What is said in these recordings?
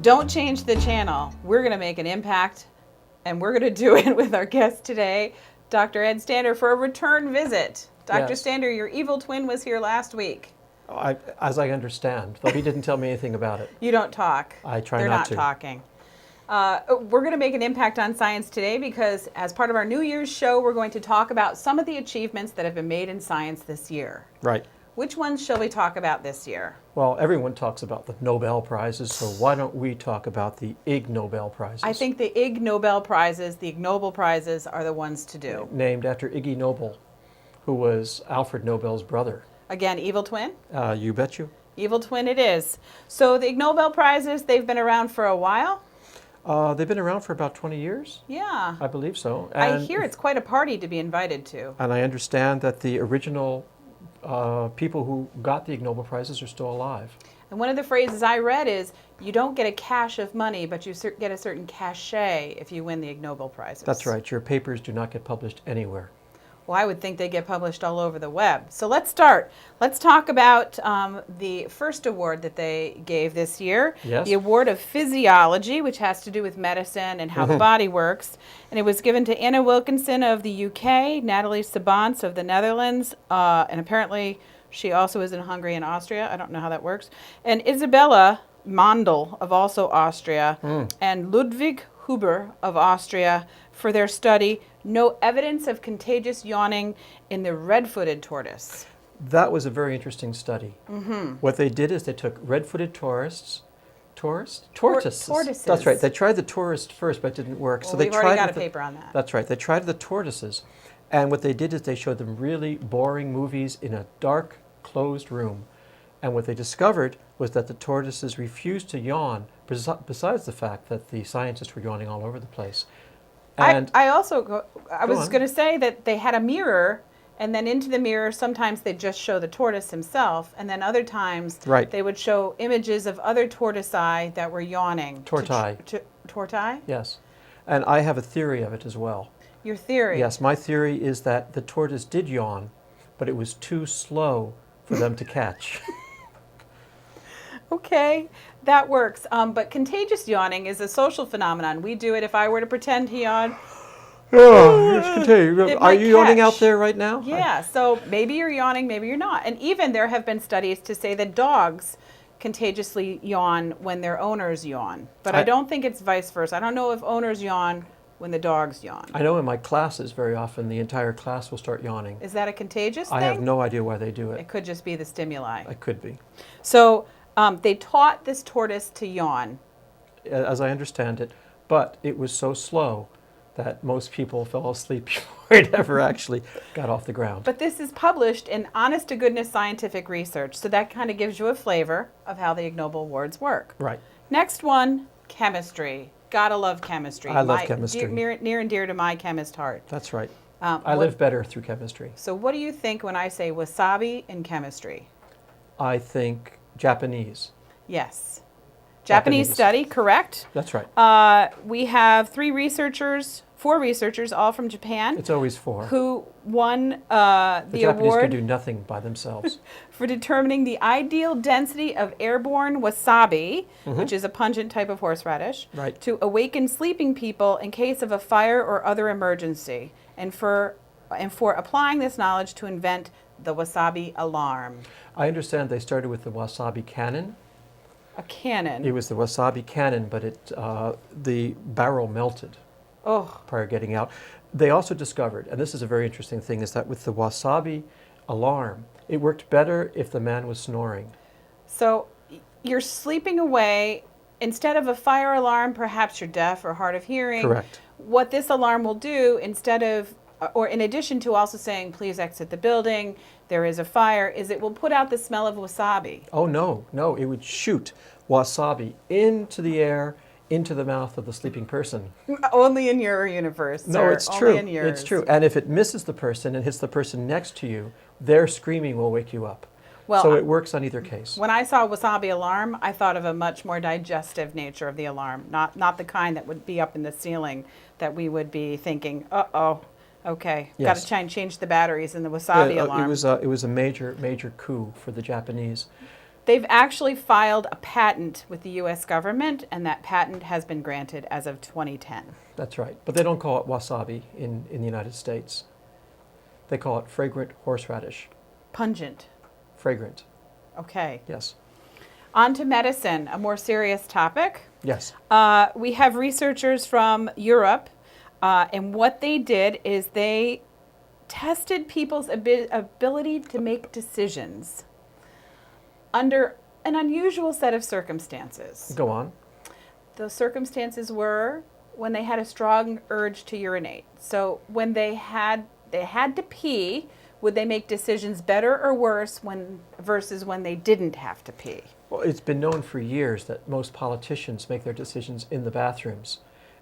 Don't change the channel. We're going to make an impact, and we're going to do it with our guest today, Dr. Ed Stander, for a return visit. Dr. Yes. Stander, your evil twin was here last week. As I understand, though he didn't tell me anything about it. You don't talk. I try They're not not to. talking. We're going to make an impact on science today because as part of our New Year's show, we're going to talk about some of the achievements that have been made in science this year. Right. Which ones shall we talk about this year? Well, everyone talks about the Nobel Prizes, so why don't we talk about the Ig Nobel Prizes? I think the Ig Nobel Prizes, the Ig Nobel Prizes are the ones to do. Named after Iggy Nobel, who was Alfred Nobel's brother. Again, evil twin? You bet you. Evil twin it is. So the Ig Nobel Prizes, they've been around for a while? They've been around for about 20 years. Yeah. I believe so. I hear it's quite a party to be invited to. And I understand that the original people who got the Ig Nobel Prizes are still alive. And one of the phrases I read is, you don't get a cache of money, but you get a certain cachet if you win the Ig Nobel Prizes. That's right. Your papers do not get published anywhere. Well, I would think they get published all over the web. So let's start. Let's talk about the first award that they gave this year. Yes. The Award of Physiology, which has to do with medicine and how the body works. And it was given to Anna Wilkinson of the UK, Natalie Sabants of the Netherlands, and apparently she also is in Hungary and Austria. I don't know how that works. And Isabella Mondel of also Austria, and Ludwig Huber of Austria for their study, No Evidence of Contagious Yawning in the Red-Footed Tortoise. That was a very interesting study. What they did is they took red-footed tortoises. Tortoises. That's right. They tried the tourist first, but it didn't work. Well, so they we've tried already got a the- paper on that. That's right. They tried the tortoises, and what they did is they showed them really boring movies in a dark, closed room. And what they discovered was that the tortoises refused to yawn, besides the fact that the scientists were yawning all over the place. And I was on. going to say that they had a mirror, and then into the mirror, sometimes they'd just show the tortoise himself, and then other times Right. they would show images of other tortoisei that were yawning. Tortai. Tortai? yes, and I have a theory of it as well. Your theory? Yes, my theory is that the tortoise did yawn, but it was too slow for them to catch. Okay, that works. But contagious yawning is a social phenomenon. We do it if I were to pretend to yawn. It Are might you yawning out catch. there right now? Yeah, so maybe you're yawning, maybe you're not. And even there have been studies to say that dogs contagiously yawn when their owners yawn. But I don't think it's vice versa. I don't know if owners yawn when the dogs yawn. I know in my classes very often the entire class will start yawning. Is that a contagious thing? I have no idea why they do It it. could just be the stimuli. It could be. So they taught this tortoise to yawn. As I understand it, but it was so slow that most people fell asleep before it ever actually got off the ground. But this is published in honest-to-goodness scientific research, so that kind of gives you a flavor of how the Ig Nobel Awards work. Right. Next one, chemistry. Gotta love chemistry. I love chemistry. Near and dear to my chemist heart. That's right. I what- live better through chemistry. So what do you think when I say wasabi in chemistry? I think Japanese. Yes. Japanese study, correct. That's right. We have four researchers, all from Japan, It's always four. who won The the Japanese award can do nothing by themselves. for determining the ideal density of airborne wasabi, which is a pungent type of horseradish, Right. to awaken sleeping people in case of a fire or other emergency, and for applying this knowledge to invent the wasabi alarm. I understand they started with the wasabi cannon. A cannon. It was the wasabi cannon, but the barrel melted Oh, prior to getting out. They also discovered, and this is a very interesting thing, is that with the wasabi alarm, it worked better if the man was snoring. so you're sleeping away. Instead of a fire alarm, perhaps you're deaf or hard of hearing. Correct. What this alarm will do, instead of, or in addition to also saying, please exit the building, there is a fire, is it will put out the smell of wasabi. Oh, no, it would shoot wasabi into the air, into the mouth of the sleeping person. Only in your universe, No, sir. it's Only true. in yours. It's true. And if it misses the person and hits the person next to you, their screaming will wake you up. Well, so it works on either case. When I saw wasabi alarm, I thought of a much more digestive nature of the alarm, not the kind that would be up in the ceiling that we would be thinking, uh-oh, okay, got Yes. to try and change the batteries in the wasabi alarm. It was a major coup for the Japanese. They've actually filed a patent with the U.S. government, and that patent has been granted as of 2010. That's right. But they don't call it wasabi in the United States. They call it fragrant horseradish. Pungent. Fragrant. Okay. Yes. On to medicine, a more serious topic. Yes. We have researchers from Europe, and what they did is they tested people's ability to make decisions under an unusual set of circumstances. Go on. Those circumstances were when they had a strong urge to urinate. So when they had to pee, would they make decisions better or worse versus when they didn't have to pee? Well, it's been known for years that most politicians make their decisions in the bathrooms.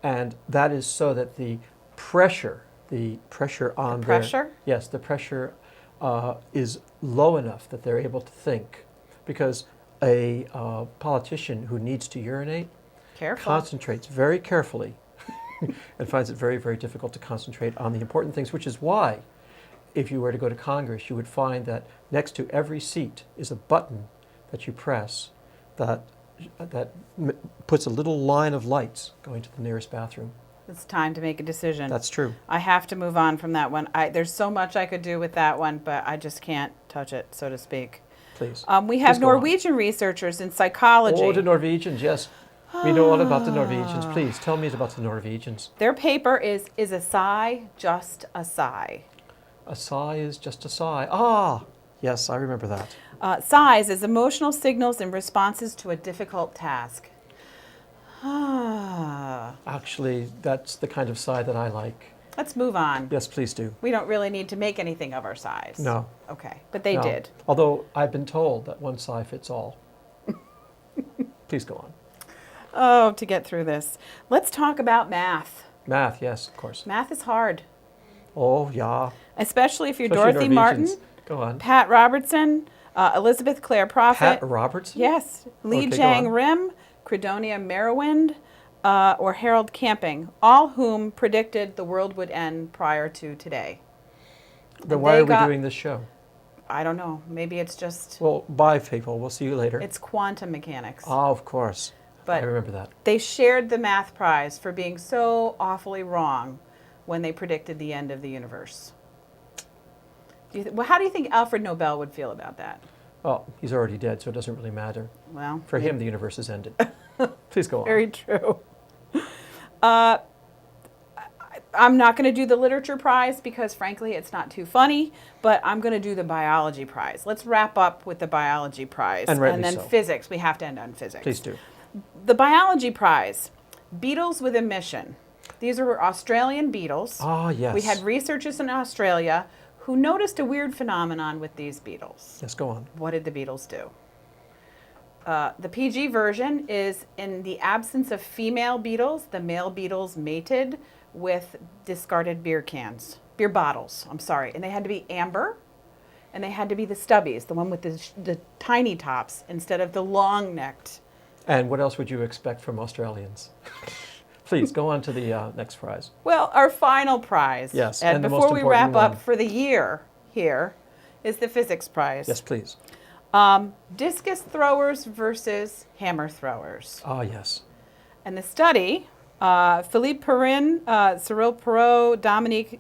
And that is so that the pressure on Pressure? Yes, the pressure is low enough that they're able to think. Because a politician who needs to urinate concentrates very carefully and finds it very, very difficult to concentrate on the important things, which is why, if you were to go to Congress, you would find that next to every seat is a button that you press that puts a little line of lights going to the nearest bathroom. It's time to make a decision. That's true. I have to move on from that one. There's so much I could do with that one, but I just can't touch it, so to speak. Please. We have Please go on. Norwegian researchers in psychology. Oh, the Norwegians, yes. We know all about the Norwegians. Please, tell me about the Norwegians. Their paper is a sigh just a sigh? A sigh is just a sigh. Ah, yes, I remember that. Sighs is emotional signals and responses to a difficult task. Actually, that's the kind of sigh that I like. Let's move on. Yes, please do. We don't really need to make anything of our sighs. No. Okay, but they No. did. Although I've been told that one sigh fits all. Please go on. Oh, to get through this. Let's talk about math. Math, yes, of course. Math is hard, Oh, yeah. especially if you're Especially Dorothy Martin, Norwegians. Go on. Pat Robertson, Elizabeth Clare Prophet. Pat Robertson? Yes. Lee Okay, go Jang on. Rim, Credonia Merriwind, or Harold Camping, all whom predicted the world would end prior to today. Then And why they are we got- doing this show? I don't know. Maybe it's just, Well, bye, people. We'll see you later. it's quantum mechanics. Oh, of course. I But remember that. they shared the math prize for being so awfully wrong when they predicted the end of the universe. Well, how do you think Alfred Nobel would feel about that? Oh, he's already dead, so it doesn't really matter. Well, For him, the universe has ended. Please go on. very true. I'm not going to do the literature prize because, frankly, it's not too funny, but I'm going to do the biology prize. Let's wrap up with the biology prize. And rightly then so. physics. We have to end on physics. Please do. The biology prize, beetles with a mission. These are Australian beetles. Ah, yes. We had researchers in Australia who noticed a weird phenomenon with these beetles. Yes, go on. What did the beetles do? The PG version is in the absence of female beetles, the male beetles mated with discarded beer bottles, and they had to be amber, and they had to be the stubbies, the one with the tiny tops instead of the long-necked. And what else would you expect from Australians? Please, go on to the next prize. Well, our final prize, Yes, and and the before most we wrap important up one. for the year here, is the physics prize. Yes, please. Discus throwers versus hammer throwers. Ah, yes. And the study, Philippe Perrin, Cyril Perot, Dominique,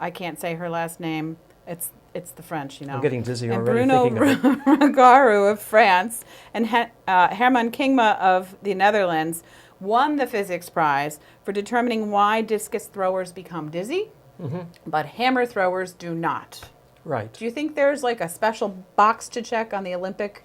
I can't say her last name. It's the French, you know. I'm getting dizzy and already Bruno thinking of it. Ragaru of France and Herman Kingma of the Netherlands won the physics prize for determining why discus throwers become dizzy, but hammer throwers do not. Right. Do you think there's like a special box to check on the Olympic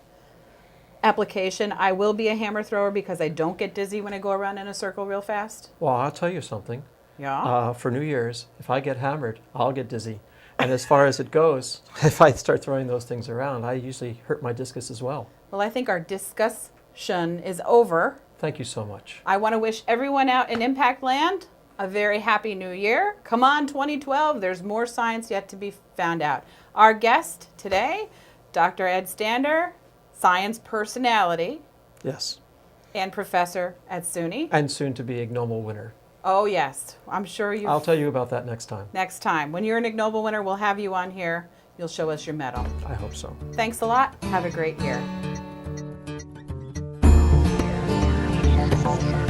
application? I will be a hammer thrower because I don't get dizzy when I go around in a circle real fast. Well, I'll tell you something. Yeah. For New Year's, if I get hammered, I'll get dizzy. And as far as it goes, if I start throwing those things around, I usually hurt my discus as well. Well, I think our discussion is over. Thank you so much. I want to wish everyone out in Impact Land a very happy new year. Come on, 2012. There's more science yet to be found out. Our guest today, Dr. Ed Stander, science personality Yes. and professor at SUNY. And soon to be Ig Nobel winner. Oh, yes. I'm sure you. I'll tell you about that next time. Next time. When you're an Ig Nobel winner, we'll have you on here. You'll show us your medal. I hope so. Thanks a lot. Have a great year. culture.